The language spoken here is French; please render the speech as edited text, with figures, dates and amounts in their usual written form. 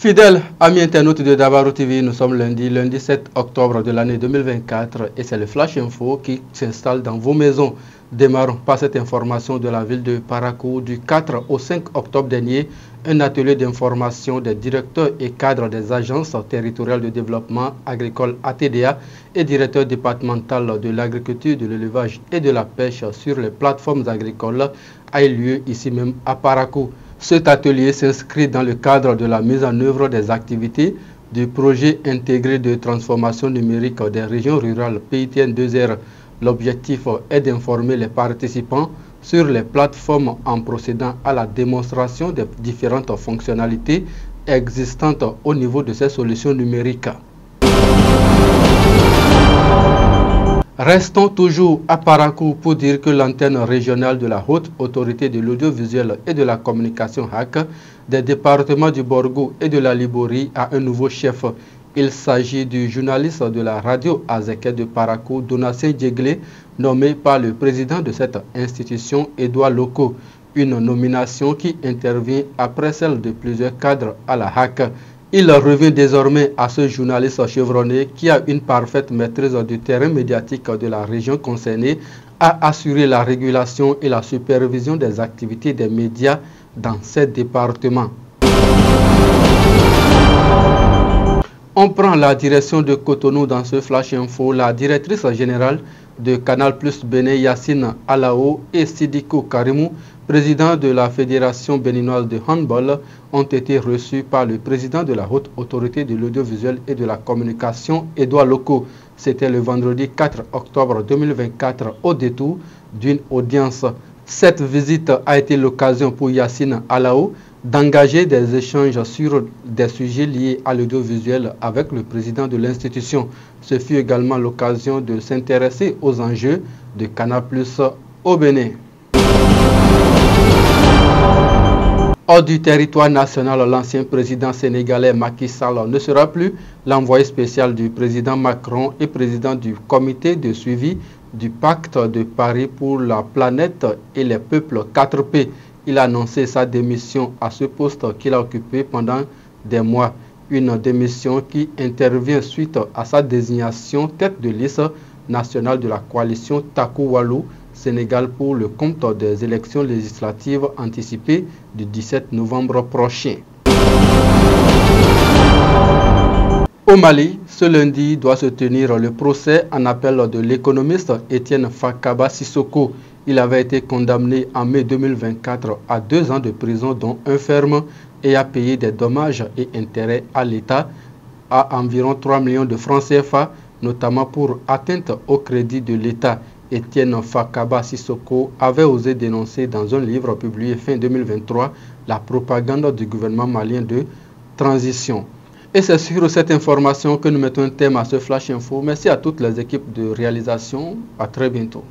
Fidèles amis internautes de Dabaro TV, nous sommes lundi 7 octobre de l'année 2024 et c'est le Flash Info qui s'installe dans vos maisons. Démarrons par cette information de la ville de Parakou. Du 4 au 5 octobre dernier, un atelier d'information des directeurs et cadres des agences territoriales de développement agricole ATDA et directeur départemental de l'agriculture, de l'élevage et de la pêche sur les plateformes agricoles a eu lieu ici même à Parakou. Cet atelier s'inscrit dans le cadre de la mise en œuvre des activités du projet intégré de transformation numérique des régions rurales PITN 2R. L'objectif est d'informer les participants sur les plateformes en procédant à la démonstration des différentes fonctionnalités existantes au niveau de ces solutions numériques. Restons toujours à Parakou pour dire que l'antenne régionale de la Haute Autorité de l'Audiovisuel et de la Communication HAC des départements du Borgou et de la Liborie a un nouveau chef. Il s'agit du journaliste de la radio Azeke de Parakou, Donatien Djeglé, nommé par le président de cette institution, Edouard Loko. Une nomination qui intervient après celle de plusieurs cadres à la HAC. Il revient désormais à ce journaliste chevronné qui a une parfaite maîtrise du terrain médiatique de la région concernée à assurer la régulation et la supervision des activités des médias dans ces départements. On prend la direction de Cotonou dans ce Flash Info. La directrice générale de Canal Plus Bénin, Yacine Alao, et Sidiko Karimou, président de la Fédération béninoise de handball, ont été reçus par le président de la Haute Autorité de l'Audiovisuel et de la Communication, Edouard Loko. C'était le vendredi 4 octobre 2024 au détour d'une audience. Cette visite a été l'occasion pour Yacine Alao d'engager des échanges sur des sujets liés à l'audiovisuel avec le président de l'institution. Ce fut également l'occasion de s'intéresser aux enjeux de Canal+ au Bénin. Hors du territoire national, l'ancien président sénégalais Macky Sall ne sera plus l'envoyé spécial du président Macron et président du comité de suivi du pacte de Paris pour la planète et les peuples 4P. Il a annoncé sa démission à ce poste qu'il a occupé pendant des mois. Une démission qui intervient suite à sa désignation tête de liste nationale de la coalition Taku Walou Sénégal pour le compte des élections législatives anticipées du 17 novembre prochain. Au Mali, ce lundi doit se tenir le procès en appel de l'économiste Etienne Fakaba Sissoko. Il avait été condamné en mai 2024 à 2 ans de prison, dont un ferme, et a payé des dommages et intérêts à l'État à environ 3 millions de francs CFA, notamment pour atteinte au crédit de l'État. Etienne Fakaba Sissoko avait osé dénoncer dans un livre publié fin 2023 la propagande du gouvernement malien de transition. Et c'est sur cette information que nous mettons un terme à ce Flash Info. Merci à toutes les équipes de réalisation. À très bientôt.